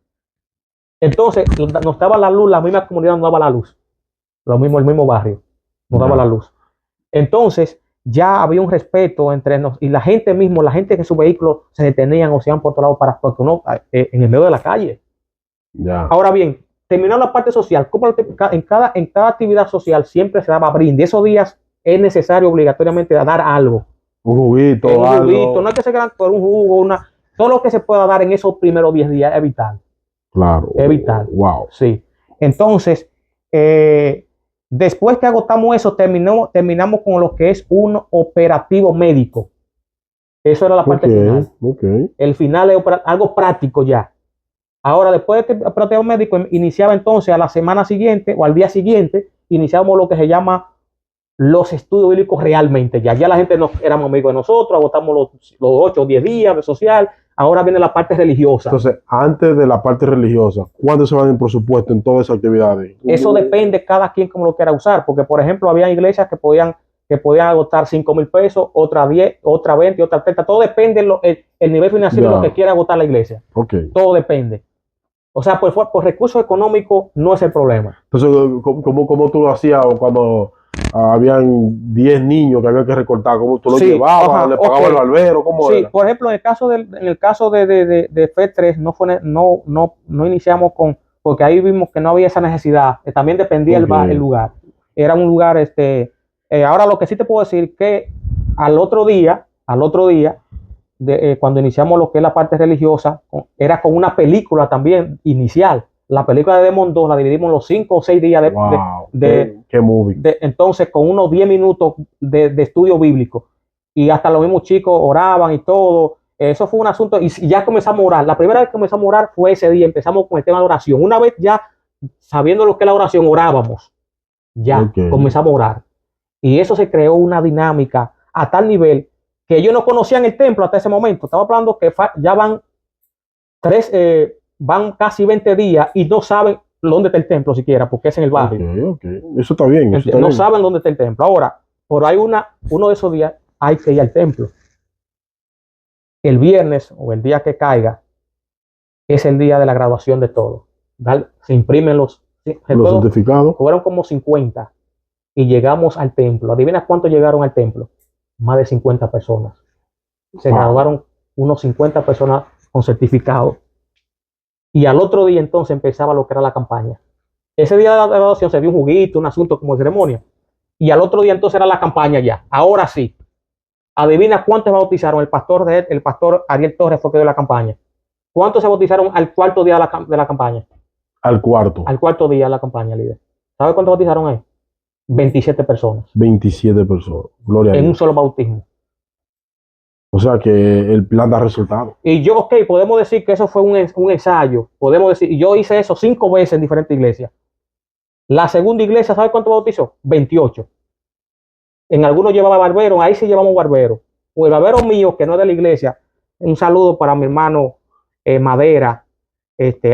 Entonces, nos daba la luz, la misma comunidad nos daba la luz. El mismo barrio nos daba la luz. Entonces, ya había un respeto entre nosotros y la gente mismo, la gente que en su vehículo se detenían o se iban por otro lado porque uno en el medio de la calle.
Ya.
Ahora bien, terminando la parte social, en cada actividad social siempre se daba brindis. Esos días es necesario obligatoriamente dar algo.
Un juguito, algo.
No hay que ser por un jugo, todo lo que se pueda dar en esos primeros 10 días es vital.
Claro.
Es vital.
Wow.
Sí. Entonces, después que agotamos eso, terminamos con lo que es un operativo médico. Eso era la parte final. El final es algo práctico ya. Ahora, después de este operativo médico, iniciaba entonces a la semana siguiente o al día siguiente, iniciamos lo que se llama los estudios bíblicos realmente. Ya la gente éramos amigos de nosotros, agotamos los 8 o 10 días de social. Ahora viene la parte religiosa.
Entonces, antes de la parte religiosa, ¿cuánto se va en presupuesto en todas esas actividades?
Eso depende cada quien como lo quiera usar, porque por ejemplo había iglesias que podían agotar 5,000 pesos, otra 10, otra 20, otra 30. Todo depende el nivel financiero de lo que quiera agotar la iglesia.
Okay.
Todo depende. O sea, por recursos económicos no es el problema.
Entonces, ¿cómo tú lo hacías cuando habían 10 niños que había que recortar? ¿Cómo tú los llevabas? ¿Le pagabas el barbero? ¿Cómo era?
Por ejemplo, en el caso de FE3 no iniciamos porque ahí vimos que no había esa necesidad. También dependía el lugar. Era un lugar, ahora lo que sí te puedo decir que al otro día, cuando iniciamos lo que es la parte religiosa, era con una película también inicial. La película de Demon 2 la dividimos en los 5 o 6 días
¿Qué movie?
Entonces, con unos 10 minutos de estudio bíblico. Y hasta los mismos chicos oraban y todo. Eso fue un asunto. Y ya comenzamos a orar. La primera vez que comenzamos a orar fue ese día. Empezamos con el tema de oración. Una vez ya sabiendo lo que es la oración, orábamos. Ya comenzamos a orar. Y eso se creó una dinámica a tal nivel que ellos no conocían el templo hasta ese momento. Estaba hablando que ya van casi 20 días y no saben dónde está el templo siquiera, porque es en el barrio.
Eso está bien.
No saben dónde está el templo. Ahora, por ahí uno de esos días hay que ir al templo. El viernes o el día que caiga es el día de la graduación de todo. Se imprimen los
certificados.
Fueron como 50 y llegamos al templo. ¿Adivina cuántos llegaron al templo? Más de 50 personas. Se graduaron unos 50 personas con certificado. Y al otro día entonces empezaba lo que era la campaña. Ese día de la graduación se dio un juguito, un asunto como ceremonia. Y al otro día entonces era la campaña ya. Ahora sí. Adivina cuántos bautizaron. El pastor Ariel Torres fue que dio la campaña. ¿Cuántos se bautizaron al cuarto día de la campaña?
Al cuarto
día de la campaña, líder. ¿Sabe cuántos bautizaron ahí? 27 personas.
27 personas. Gloria a Dios.
En un solo bautismo.
O sea que el plan da resultado.
Y podemos decir que eso fue un ensayo. Podemos decir, y yo hice eso 5 veces en diferentes iglesias. La segunda iglesia, ¿sabe cuánto bautizó? 28. En algunos llevaba barbero, ahí sí llevamos barbero. O el barbero mío, que no es de la iglesia, un saludo para mi hermano Madera,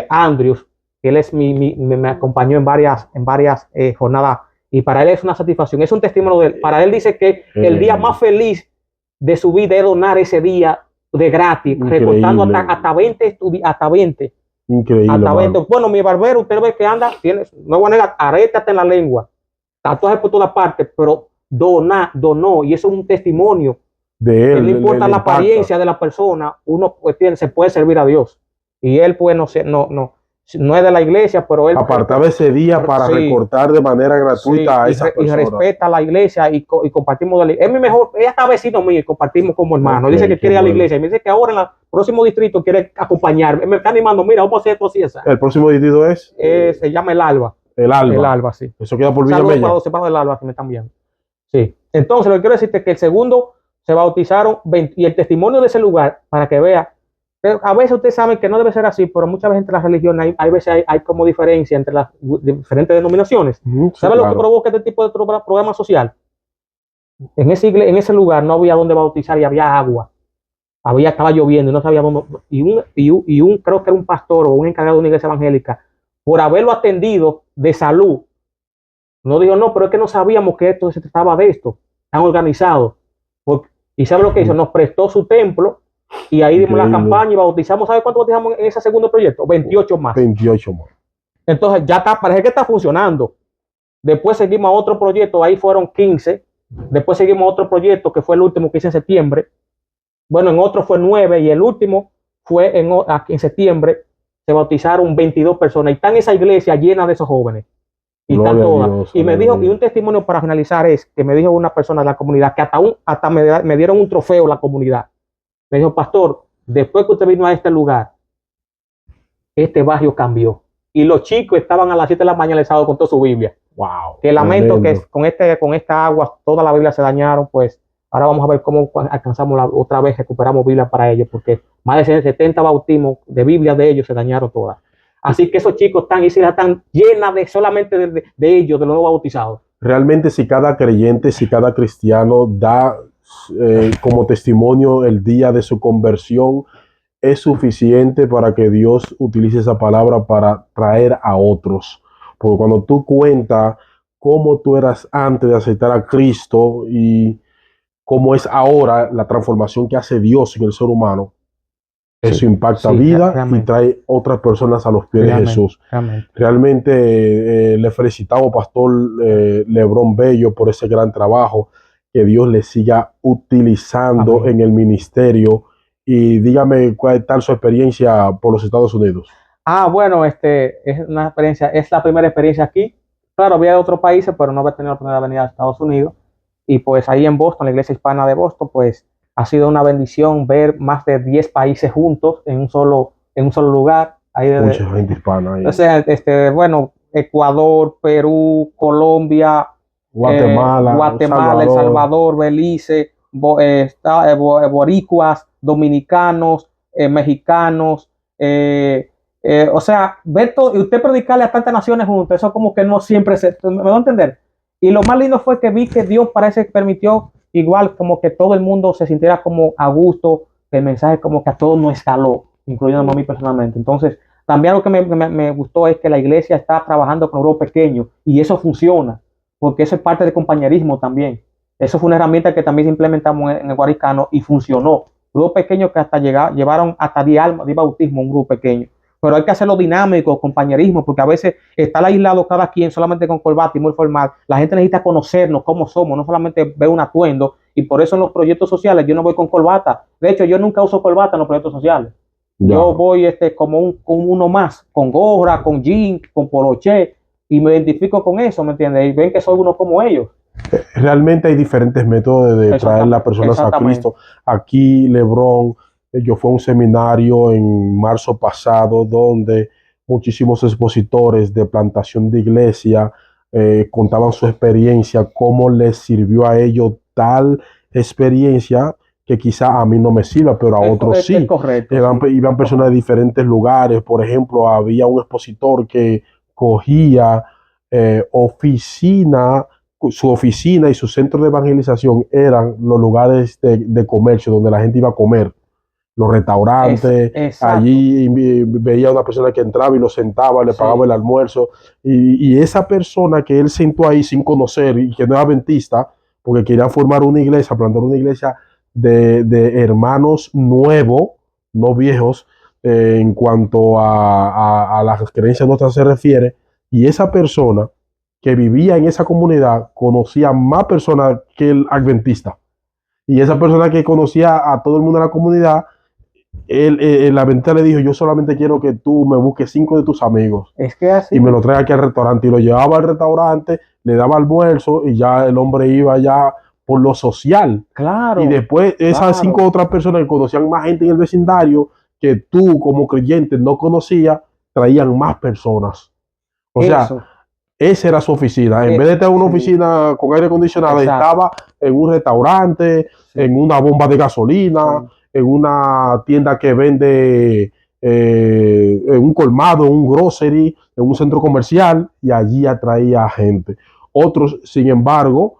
Andrews, que él es me acompañó en varias jornadas, y para él es una satisfacción, es un testimonio de él. Para él dice que el día más feliz de su vida es donar ese día de gratis, recortando hasta 20, hasta 20.
Increíble.
Hasta 20. Bueno, mi barbero, usted ve que anda, tiene, no voy a negar, arétate en la lengua, tatuajes por todas partes, pero donó, y eso es un testimonio.
De él,
No importa la apariencia de la persona, uno pues, se puede servir a Dios. Y él, pues, no es de la iglesia, pero él
apartaba ese día para recortar de manera gratuita a esas personas.
Y respeta a la iglesia y compartimos. Es mi mejor, ella está vecino mío y compartimos como hermano. Dice que quiere ir a la iglesia y me dice que ahora en el próximo distrito quiere acompañarme. Me está animando, mira, vamos a hacer esto así.
¿El próximo distrito es?
Se llama El Alba.
El Alba.
El Alba, sí.
Eso queda por Villa Mella.
Saludos para los hermanos del Alba que me están viendo. Sí. Entonces, lo que quiero decirte es que el segundo se bautizaron 20, y el testimonio de ese lugar, para que vea, a veces ustedes saben que no debe ser así, pero muchas veces entre las religiones hay veces hay como diferencia entre las diferentes denominaciones. Sí, ¿saben lo que provoca este tipo de programa social? En ese lugar no había donde bautizar y había agua. Estaba lloviendo y no sabía dónde. Y un creo que era un pastor o un encargado de una iglesia evangélica, por haberlo atendido de salud, no dijo, no, pero es que no sabíamos que esto se trataba de esto, tan organizado. Y ¿sabe lo que hizo? Nos prestó su templo y ahí dimos la campaña y bautizamos. ¿Sabe cuánto bautizamos en ese segundo proyecto? 28 más.
28 más.
Entonces ya está, parece que está funcionando. Después seguimos a otro proyecto, ahí fueron 15. Después seguimos a otro proyecto que fue el último que hice en septiembre. Bueno, en otro fue 9 y el último fue en septiembre. Se bautizaron 22 personas y está en esa iglesia llena de esos jóvenes. Y están todas. Dios, y me dijo, y un testimonio para finalizar es que me dijo una persona de la comunidad que hasta me dieron un trofeo la comunidad. Me dijo, pastor, después que usted vino a este lugar, este barrio cambió. Y los chicos estaban a las 7 de la mañana el sábado con toda su Biblia.
Wow.
Que lamento que con esta agua toda la Biblia se dañaron, pues ahora vamos a ver cómo alcanzamos otra vez, recuperamos Biblia para ellos, porque más de 70 bautismos de Biblia de ellos se dañaron todas. Así que esos chicos están llenas solamente de ellos, de los nuevos bautizados.
Realmente si cada creyente, si cada cristiano da como testimonio el día de su conversión, es suficiente para que Dios utilice esa palabra para traer a otros. Porque cuando tú cuentas cómo tú eras antes de aceptar a Cristo y cómo es ahora la transformación que hace Dios en el ser humano, eso impacta vida realmente. Y trae otras personas a los pies de Jesús. Realmente le felicitamos, Pastor Lebrón Bello, por ese gran trabajo, que Dios le siga utilizando en el ministerio. Y dígame cuál tal su experiencia por los Estados Unidos.
Bueno, es una experiencia, es la primera experiencia aquí. Claro, había de otros países, pero no había tenido la primera venida a Estados Unidos. Y pues ahí en Boston, la iglesia hispana de Boston, pues ha sido una bendición ver más de 10 países juntos en un solo lugar.
Mucha gente hispana ahí.
O sea, bueno, Ecuador, Perú, Colombia, Guatemala, El Salvador, Belice, boricuas, dominicanos, mexicanos, o sea, ver todo, y usted predicarle a tantas naciones juntas, eso como que no siempre me va a entender. Y lo más lindo fue que vi que Dios parece que permitió igual como que todo el mundo se sintiera como a gusto, el mensaje como que a todos nos escaló, incluyendo a mí personalmente. Entonces, también lo que me gustó es que la iglesia está trabajando con grupos pequeños y eso funciona, porque eso es parte del compañerismo también. Eso fue una herramienta que también implementamos en el Guaricano y funcionó. Grupos pequeños que hasta llevaron hasta 10 almas de bautismo, un grupo pequeño. Pero hay que hacerlo dinámico, compañerismo, porque a veces estar aislado cada quien solamente con corbata y muy formal. La gente necesita conocernos cómo somos, no solamente ver un atuendo. Y por eso en los proyectos sociales yo no voy con corbata. De hecho, yo nunca uso corbata en los proyectos sociales. Yo voy como uno más, con gorra, con jean, con poloché, y me identifico con eso, ¿me entiendes? Y ven que soy uno como ellos.
Realmente hay diferentes métodos de traer las personas a Cristo. Aquí, Lebrón, yo fui a un seminario en marzo pasado donde muchísimos expositores de plantación de iglesia contaban su experiencia, cómo les sirvió a ellos tal experiencia que quizá a mí no me sirva, pero a otros sí.
Es correcto.
Iban personas de diferentes lugares. Por ejemplo, había un expositor que cogía su oficina y su centro de evangelización eran los lugares de comercio donde la gente iba a comer, los restaurantes.
Exacto.
Allí veía a una persona que entraba y lo sentaba, le pagaba el almuerzo, y esa persona que él sentó ahí sin conocer y que no era adventista, porque quería formar una iglesia, plantar una iglesia de hermanos nuevos, no viejos, en cuanto a las creencias nuestras se refiere, y esa persona que vivía en esa comunidad conocía más personas que el adventista. Y esa persona que conocía a todo el mundo en la comunidad, el adventista le dijo: yo solamente quiero que tú me busques 5 de tus amigos
Es que así.
y me lo traigas aquí al restaurante. Y lo llevaba al restaurante, le daba almuerzo y ya el hombre iba ya por lo social.
Claro.
Y después esas 5 otras personas que conocían más gente en el vecindario que tú como creyente no conocías, traían más personas. O sea, esa era su oficina. En vez de tener una oficina con aire acondicionado, estaba en un restaurante, en una bomba de gasolina, en una tienda que vende, en un colmado, en un grocery, en un centro comercial, y allí atraía gente. Otros, sin embargo,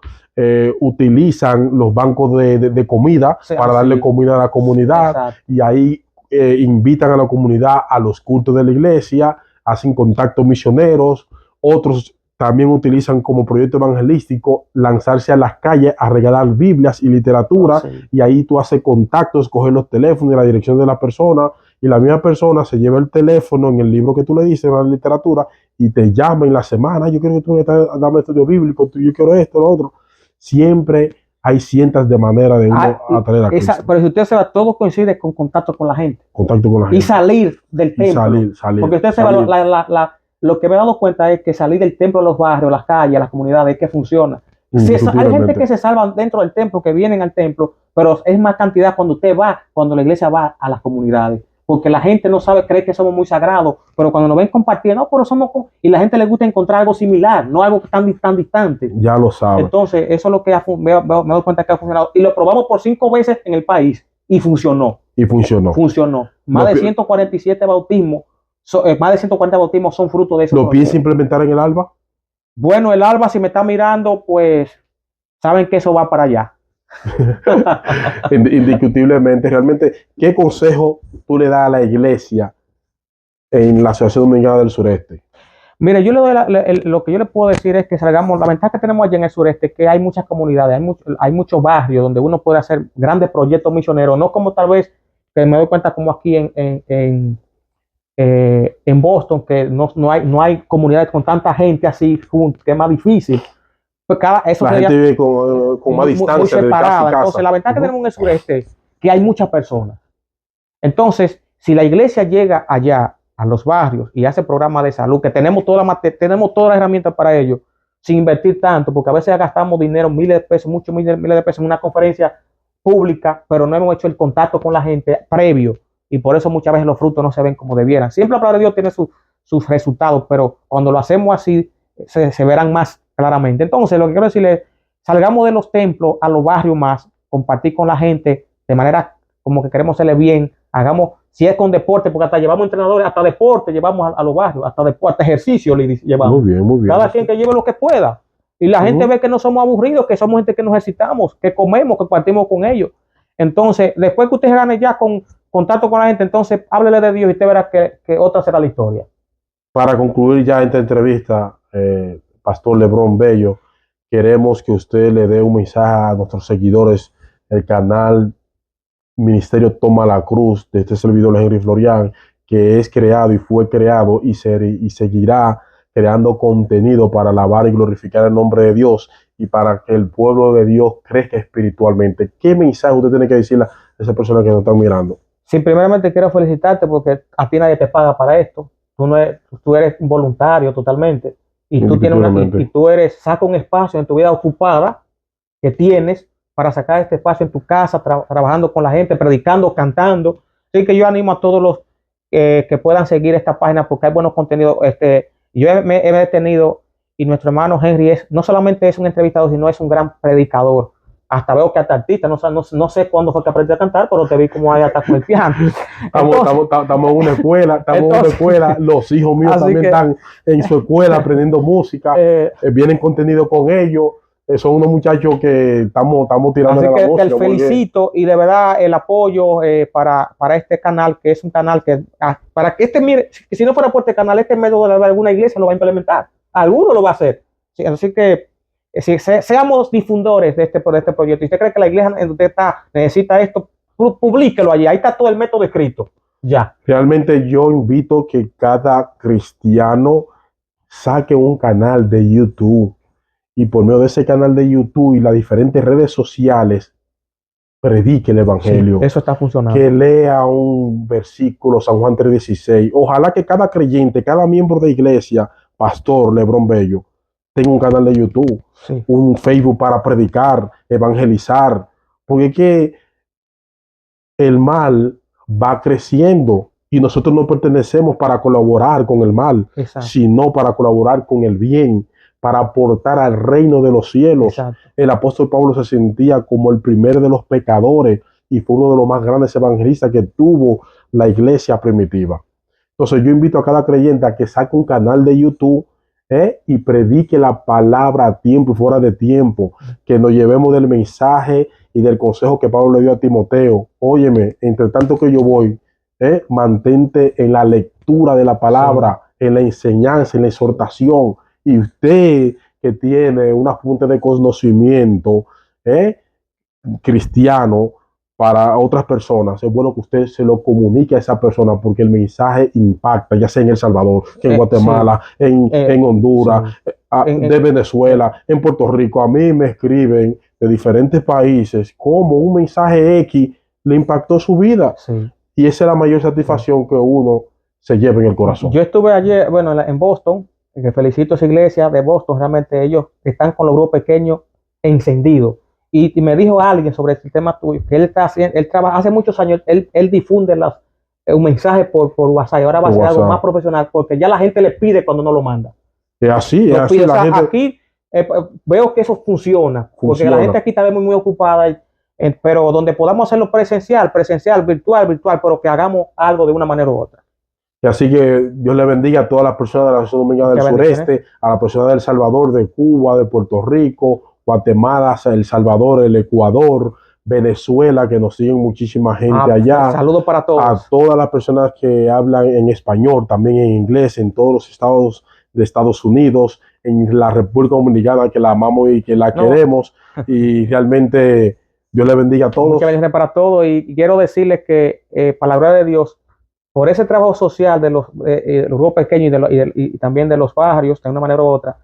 utilizan los bancos de comida para darle comida a la comunidad. Y ahí invitan a la comunidad a los cultos de la iglesia, hacen contactos misioneros. Otros también utilizan como proyecto evangelístico lanzarse a las calles a regalar Biblias y literatura, y ahí tú haces contactos, coges los teléfonos y la dirección de la persona, y la misma persona se lleva el teléfono en el libro que tú le dices, en la literatura, y te llama en la semana: yo quiero que tú me dame estudio bíblico, yo quiero esto, lo otro. Siempre hay cientos de maneras de uno atraer a Cristo.
Pero si usted se va, todo coincide con contacto con la gente.
Contacto con la gente.
Y salir del templo.
Salir.
Porque usted se va, lo que me he dado cuenta es que salir del templo a los barrios, las calles, las comunidades, es que funciona. Hay gente que se salva dentro del templo, que vienen al templo, pero es más cantidad cuando la iglesia va a las comunidades. Porque la gente no sabe, cree que somos muy sagrados, pero cuando nos ven compartiendo, pero y la gente le gusta encontrar algo similar, no algo tan distante.
Ya lo sabe.
Entonces, eso es lo que me he dado cuenta que ha funcionado. Y lo probamos por 5 veces en el país y funcionó. Funcionó. Más de 147 bautismos. Más de 140 bautismos son fruto de eso.
¿Lo piensa implementar en el Alba?
Bueno, el Alba, si me está mirando, pues saben que eso va para allá.
Indiscutiblemente. Realmente, ¿qué consejo tú le das a la iglesia en la Asociación Dominicana del Sureste?
Mire, yo le doy lo que yo le puedo decir es que salgamos. La ventaja que tenemos allá en el sureste es que hay muchas comunidades, hay muchos barrios donde uno puede hacer grandes proyectos misioneros, no como tal vez, que me doy cuenta como aquí en Boston, que no hay comunidades con tanta gente así, que es más difícil. Pues eso
la gente vive con más distancia,
muy separada.
De casa.
Entonces, la ventaja que tenemos en el sureste es que hay muchas personas. Entonces, si la iglesia llega allá a los barrios y hace programas de salud, que tenemos todas las herramientas para ello, sin invertir tanto, porque a veces gastamos dinero, miles de pesos, muchos miles de pesos en una conferencia pública, pero no hemos hecho el contacto con la gente previo, y por eso muchas veces los frutos no se ven como debieran. Siempre la palabra de Dios tiene sus resultados, pero cuando lo hacemos así, se verán más claramente. Entonces, lo que quiero decirles es, salgamos de los templos a los barrios más, compartir con la gente de manera como que queremos hacerle bien, hagamos, si es con deporte, porque hasta llevamos entrenadores, hasta deporte llevamos a los barrios, hasta ejercicio le llevamos.
Muy bien.
Cada quien que lleve lo que pueda. Y la gente ve que no somos aburridos, que somos gente que nos ejercitamos, que comemos, que compartimos con ellos. Entonces, después que usted gane ya con contacto con la gente, entonces háblele de Dios y usted verá que otra será la historia.
Para concluir ya esta entrevista, Pastor Lebrón Bello, queremos que usted le dé un mensaje a nuestros seguidores del canal Ministerio Toma la Cruz, de este servidor Henry Florian, que es creado y fue creado y seguirá creando contenido para alabar y glorificar el nombre de Dios y para que el pueblo de Dios crezca espiritualmente. ¿Qué mensaje usted tiene que decirle a esa persona que nos está mirando?
Sí, primeramente quiero felicitarte porque a ti nadie te paga para esto. Tú eres voluntario totalmente y tú saca un espacio en tu vida ocupada que tienes para sacar este espacio en tu casa, trabajando con la gente, predicando, cantando. Así que yo animo a todos los que puedan seguir esta página porque hay buenos contenidos. Yo me he detenido y nuestro hermano Henry no solamente es un entrevistador, sino es un gran predicador. hasta veo que hasta artista, no sé cuándo fue que aprendí a cantar, pero te vi como ahí hasta con el piano.
Estamos en una escuela, los hijos míos también están en su escuela aprendiendo música, vienen contenido con ellos. Son unos muchachos que estamos tirando
la música. Te felicito y de verdad el apoyo para este canal, que es un canal que, para que mire, si no fuera por este canal, este método de alguna iglesia lo va a implementar. Alguno lo va a hacer. Sí, así que si seamos difundores de este proyecto. Y usted cree que la iglesia en donde está necesita esto, publíquelo allí. Ahí está todo el método escrito. Ya.
Realmente yo invito que cada cristiano saque un canal de YouTube y por medio de ese canal de YouTube y las diferentes redes sociales predique el evangelio.
Sí, eso está funcionando.
Que lea un versículo, San Juan 3:16. Ojalá que cada creyente, cada miembro de iglesia, pastor Lebrón Bello, tenga un canal de YouTube, sí, un Facebook para predicar, evangelizar, porque es que el mal va creciendo y nosotros no pertenecemos para colaborar con el mal, exacto, sino para colaborar con el bien, para aportar al reino de los cielos. Exacto. El apóstol Pablo se sentía como el primer de los pecadores y fue uno de los más grandes evangelistas que tuvo la iglesia primitiva. Entonces yo invito a cada creyente a que saque un canal de YouTube y predique la palabra a tiempo y fuera de tiempo, que nos llevemos del mensaje y del consejo que Pablo le dio a Timoteo. Óyeme, entre tanto que yo voy, mantente en la lectura de la palabra, sí, en la enseñanza, en la exhortación. Y usted que tiene una fuente de conocimiento cristiano para otras personas, es bueno que usted se lo comunique a esa persona porque el mensaje impacta, ya sea en El Salvador, en Guatemala, sí, en Honduras, sí, de Venezuela, en Puerto Rico. A mí me escriben de diferentes países cómo un mensaje X le impactó su vida. Sí. Y esa es la mayor satisfacción que uno se lleva en el corazón.
Yo estuve ayer, bueno, en Boston, que felicito a esa iglesia de Boston, realmente ellos están con los grupos pequeños encendidos. Y me dijo alguien sobre el tema tuyo, que él trabaja hace muchos años, él difunde un mensaje por WhatsApp, y ahora va a ser algo más profesional, porque ya la gente le pide cuando no lo manda.
Es así, es así.
O sea, aquí veo que eso funciona, porque la gente aquí está muy ocupada, pero donde podamos hacerlo presencial, virtual, pero que hagamos algo de una manera u otra.
Y así que Dios le bendiga a todas las personas de la Nación Dominicana del Sureste, a las personas de El Salvador, de Cuba, de Puerto Rico, Guatemala, El Salvador, el Ecuador, Venezuela, que nos siguen muchísima gente allá.
Saludos para todos.
A todas las personas que hablan en español, también en inglés, en todos los estados de Estados Unidos, en la República Dominicana, que la amamos y que la queremos. Y realmente Dios le bendiga a todos.
Muchas bendiciones para todos. Y quiero decirles que, palabra de Dios, por ese trabajo social de los grupos pequeños y también de los barrios, de una manera u otra,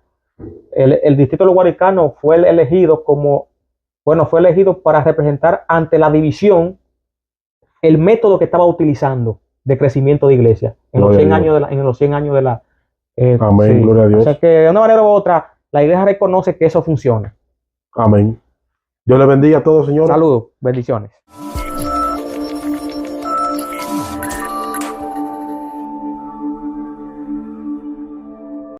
el distrito de los Guaricanos fue elegido para representar ante la división el método que estaba utilizando de crecimiento de iglesia en los 100 años de la
amén, sí, gloria a Dios.
O sea que de una manera u otra la iglesia reconoce que eso funciona.
Amén. Dios le bendiga a todos, señores.
Saludos, bendiciones.